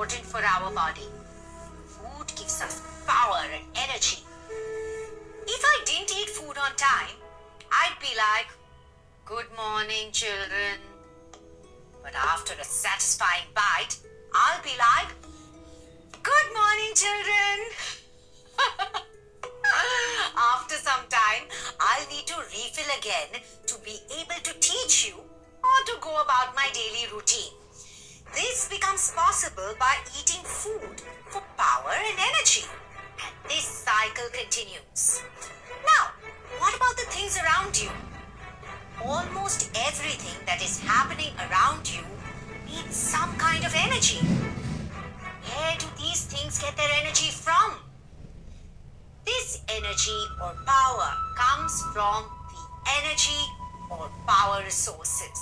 important for our body. Food gives us power and energy. If I didn't eat food on time, I'd be like, "Good morning, children." But after a satisfying bite, I'll be like, "Good morning, children." After some time, I'll need to refill again to be able to teach you or to go about my daily routine. This becomes possible by eating food for power and energy. And this cycle continues. Now, what about the things around you? Almost everything that is happening around you needs some kind of energy. Where do these things get their energy from? This energy or power comes from the energy or power resources.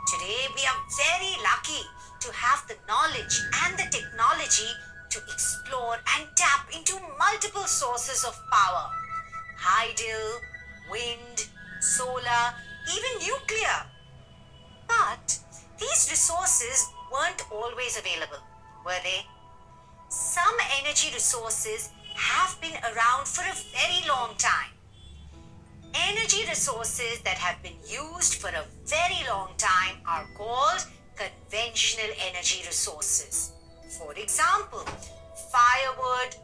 Today, we are very lucky to have the knowledge and the technology to explore and tap into multiple sources of power. Hydel, wind, solar, even nuclear. But these resources weren't always available, were they? Some energy resources have been around for a very long time. Energy resources that have been used for a very long time are called conventional energy resources. For example, firewood,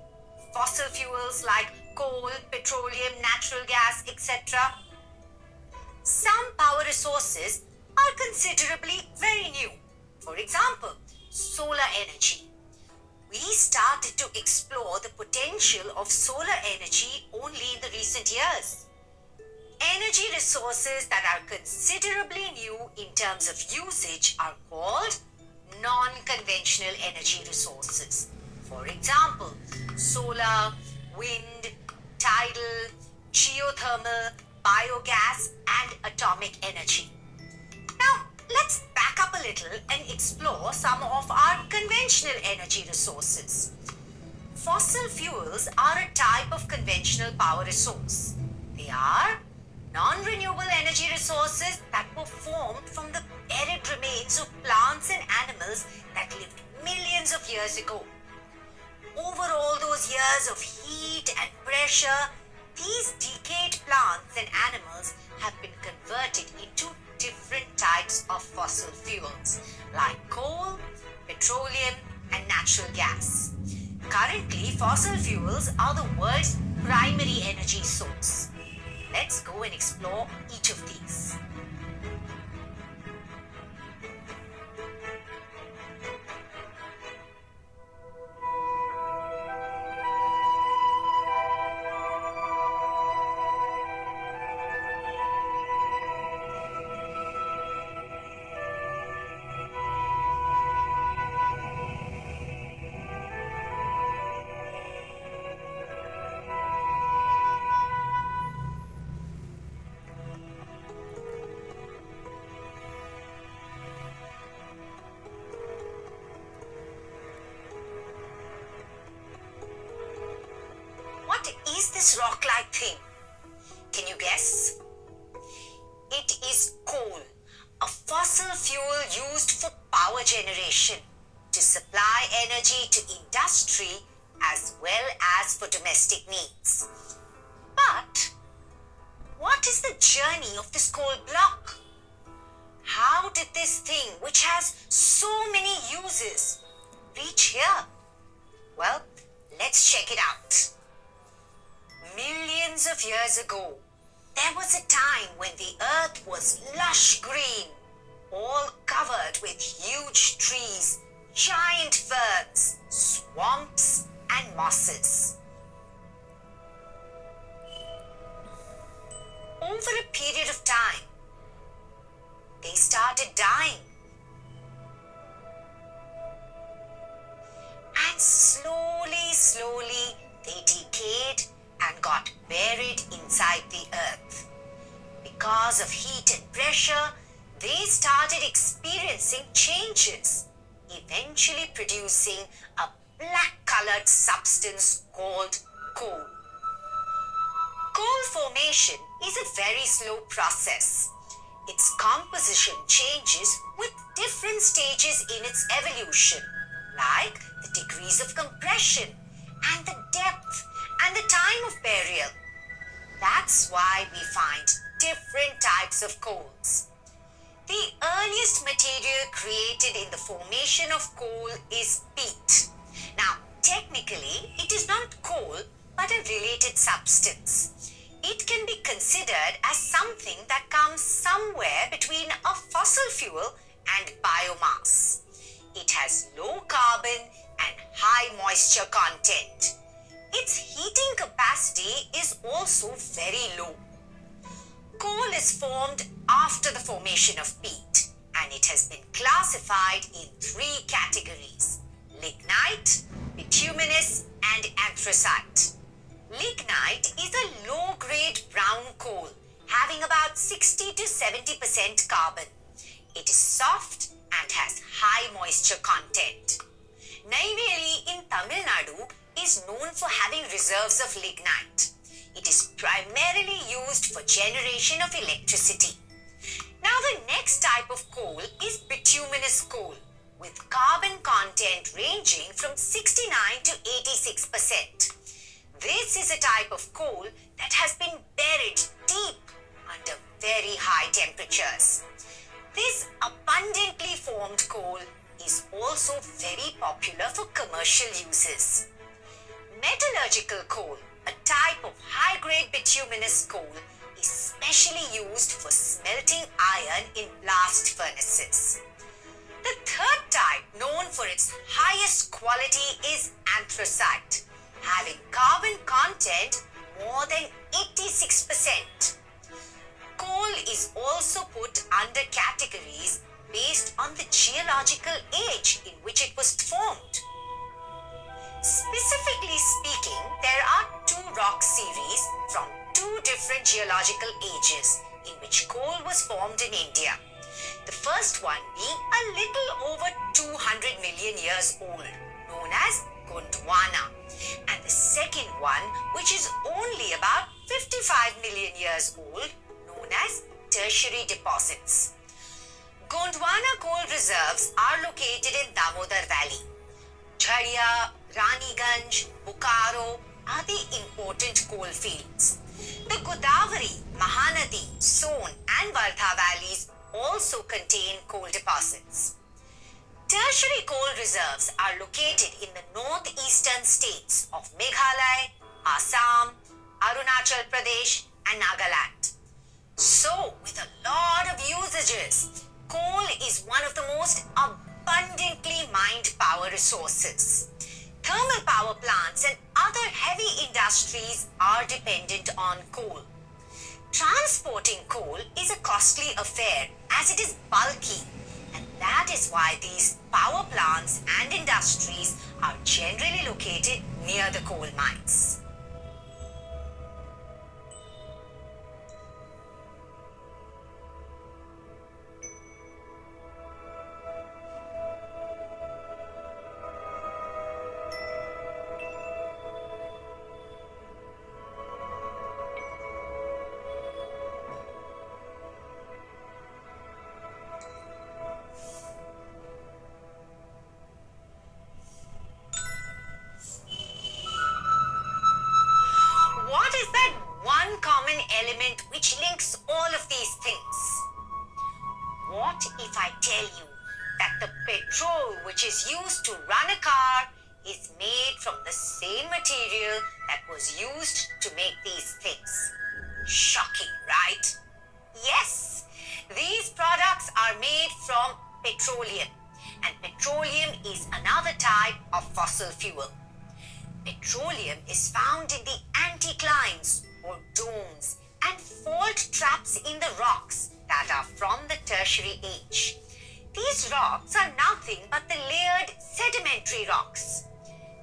fossil fuels like coal, petroleum, natural gas, etc. Some power resources are considerably very new. For example, solar energy. We started to explore the potential of solar energy only in the recent years. Energy resources that are considerably new in terms of usage are called non-conventional energy resources. For example, solar, wind, tidal, geothermal, biogas, and atomic energy. Now, let's back up a little and explore some of our conventional energy resources. Fossil fuels are a type of conventional power resource. They are non-renewable energy resources that were formed from the buried remains of plants and animals that lived millions of years ago. Over all those years of heat and pressure, these decayed plants and animals have been converted into different types of fossil fuels like coal, petroleum, and natural gas. Currently, fossil fuels are the world's primary energy source. Let's go and explore each of these. What is this rock-like thing? Can you guess? It is coal, a fossil fuel used for power generation to supply energy to industry as well as for domestic needs. But what is the journey of this coal block? How did this thing, which has so many uses, reach here? Well, let's check it out. Millions of years ago, there was a time when the earth was lush green, all covered with huge trees, giant ferns, swamps, and mosses. Over a period of time, they started dying. And slowly, they decayed and got buried inside the earth. Because of heat and pressure, they started experiencing changes, eventually producing a black-colored substance called coal. Coal formation is a very slow process. Its composition changes with different stages in its evolution. like the degrees of compression and the depth and the time of burial. That's why we find different types of coals. The earliest material created in the formation of coal is peat. Now, technically, it is not coal but a related substance. It can be considered as something that comes somewhere between a fossil fuel and biomass. It has low carbon and high moisture content. Its heating capacity is also very low. Coal is formed after the formation of peat, and it has been classified in 3 categories: lignite, bituminous, and anthracite. Lignite is a low-grade brown coal having about 60 to 70% carbon. It is soft and has high moisture content. Neyveli in Tamil Nadu is known for having reserves of lignite. It is primarily used for generation of electricity. Now the next type of coal is bituminous coal with carbon content ranging from 69 to 86%. This is a type of coal that has been buried deep under very high temperatures. This abundantly formed coal is also very popular for commercial uses. Metallurgical coal, a type of high-grade bituminous coal, is specially used for smelting iron in blast furnaces. The third type, known for its highest quality, is anthracite, having carbon content more than 86%. Coal is also put under categories based on the geological age in which it was formed. Specifically speaking, there are 2 rock series from 2 different geological ages in which coal was formed in India. The first one being a little over 200 million years old, known as Gondwana, and the second one, which is only about 55 million years old, known as tertiary deposits. Gondwana coal reserves are located in Damodar Valley. Jharia, Raniganj, Bokaro are the important coal fields. The Godavari, Mahanadi, Son and Wardha valleys also contain coal deposits. Tertiary coal reserves are located in the northeastern states of Meghalaya, Assam, Arunachal Pradesh and Nagaland. So, with a lot of usages, coal is one of the most abundantly mined power resources. Thermal power plants and other heavy industries are dependent on coal. Transporting coal is a costly affair as it is bulky, and that is why these power plants and industries are generally located near the coal mines. What is that one common element which links all of these things? What if I tell you that the petrol which is used to run a car is made from the same material that was used to make these things? Shocking, right? Yes, these products are made from petroleum, and petroleum is another type of fossil fuel. Petroleum is found in the anticlines or domes and fault traps in the rocks that are from the tertiary age. These rocks are nothing but the layered sedimentary rocks.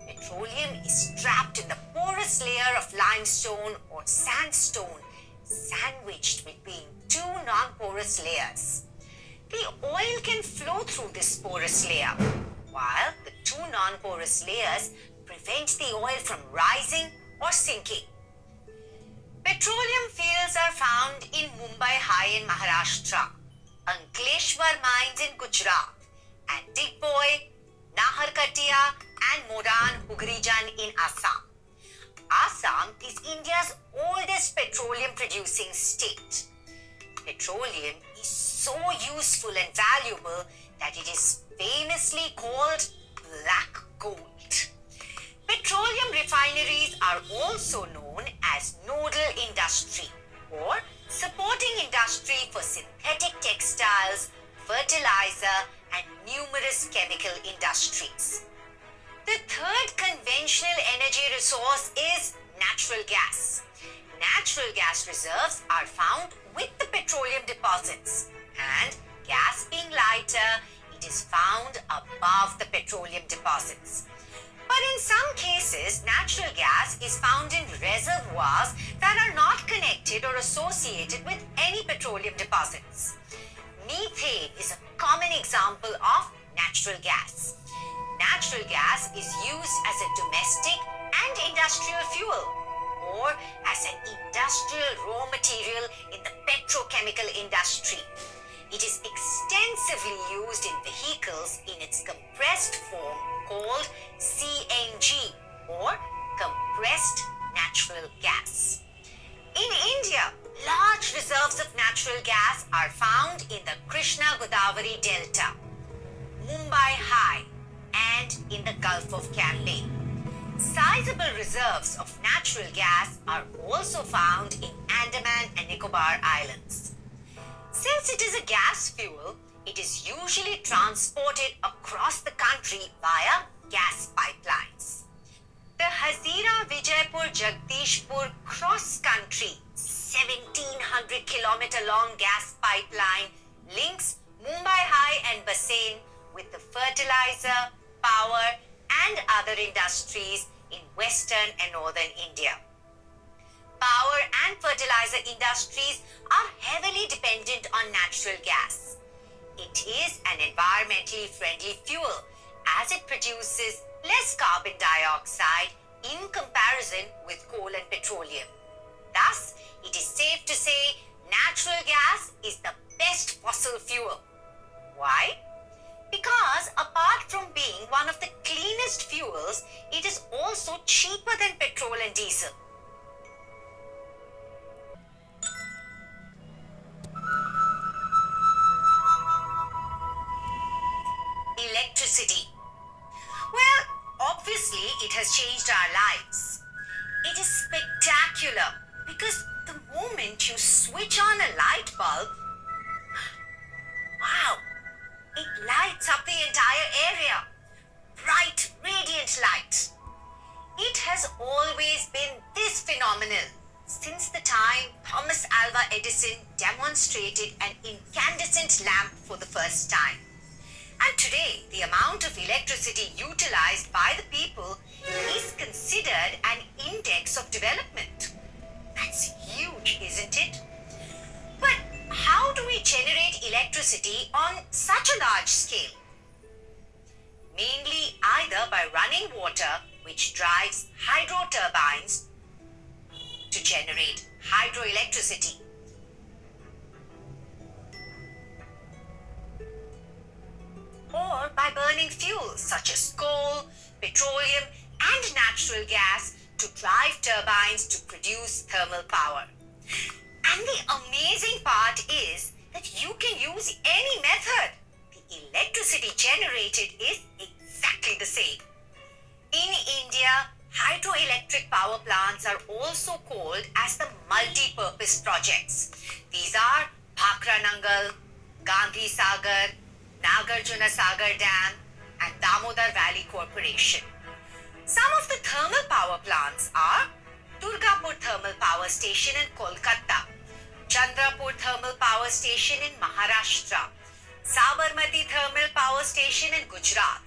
Petroleum is trapped in the porous layer of limestone or sandstone, sandwiched between 2 non-porous layers. The oil can flow through this porous layer, while the 2 non-porous layers prevent the oil from rising or sinking. Petroleum fields are found in Mumbai High in Maharashtra, Ankleshwar mines in Gujarat, and Digboi, Naharkot Katia and Moran Hugrijan in Assam. Assam is India's oldest petroleum producing state. Petroleum is so useful and valuable that it is famously called black gold. Petroleum refineries are also known as nodal industry or supporting industry for synthetic textiles, fertilizer, and numerous chemical industries. The third conventional energy resource is natural gas. Natural gas reserves are found with the petroleum deposits, and gas being lighter, it is found above the petroleum deposits. But in some cases, natural gas is found in reservoirs that are not connected or associated with any petroleum deposits. Methane is a common example of natural gas. Natural gas is used as a domestic and industrial fuel, or as an industrial raw material in the petrochemical industry. It is extensively used in vehicles in its compressed form called CNG or compressed natural gas. In India, large reserves of natural gas are found in the Krishna-Godavari Delta, Mumbai High, and in the Gulf of Campeche. Sizable reserves of natural gas are also found in Andaman and Nicobar Islands. Since it is a gas fuel, it is usually transported across the country via gas pipelines. The Hazira Vijaypur Jagdishpur cross-country 1700-kilometer long gas pipeline links Mumbai High and Bassein with the fertilizer, power, and other industries in western and northern India. Power and fertilizer industries are heavily dependent on natural gas. It is an environmentally friendly fuel as it produces less carbon dioxide in comparison with coal and petroleum. Thus, it is safe to say natural gas is the best fossil fuel. Why? Because apart from being one of the cleanest fuels, it is also cheaper than petrol and diesel. Electricity. Well, obviously it has changed our lives. It is spectacular because the moment you switch on a light bulb, wow, it lights up the entire area. Bright, radiant light. It has always been this phenomenal since the time Thomas Alva Edison demonstrated an incandescent lamp for the first time. And today, the amount of electricity utilized by the people is considered an index of development. That's huge, isn't it? But how do we generate electricity on such a large scale? Mainly either by running water, which drives hydro turbines to generate hydroelectricity, or by burning fuels such as coal, petroleum, and natural gas to drive turbines to produce thermal power. And the amazing part is that you can use any method. The electricity generated is exactly the same. In India, hydroelectric power plants are also called as the multi-purpose projects. These are Bhakra Nangal, Gandhi Sagar, Nagarjuna Sagar Dam, and Damodar Valley Corporation. Some of the thermal power plants are Durgapur Thermal Power Station in Kolkata, Chandrapur Thermal Power Station in Maharashtra, Sabarmati Thermal Power Station in Gujarat,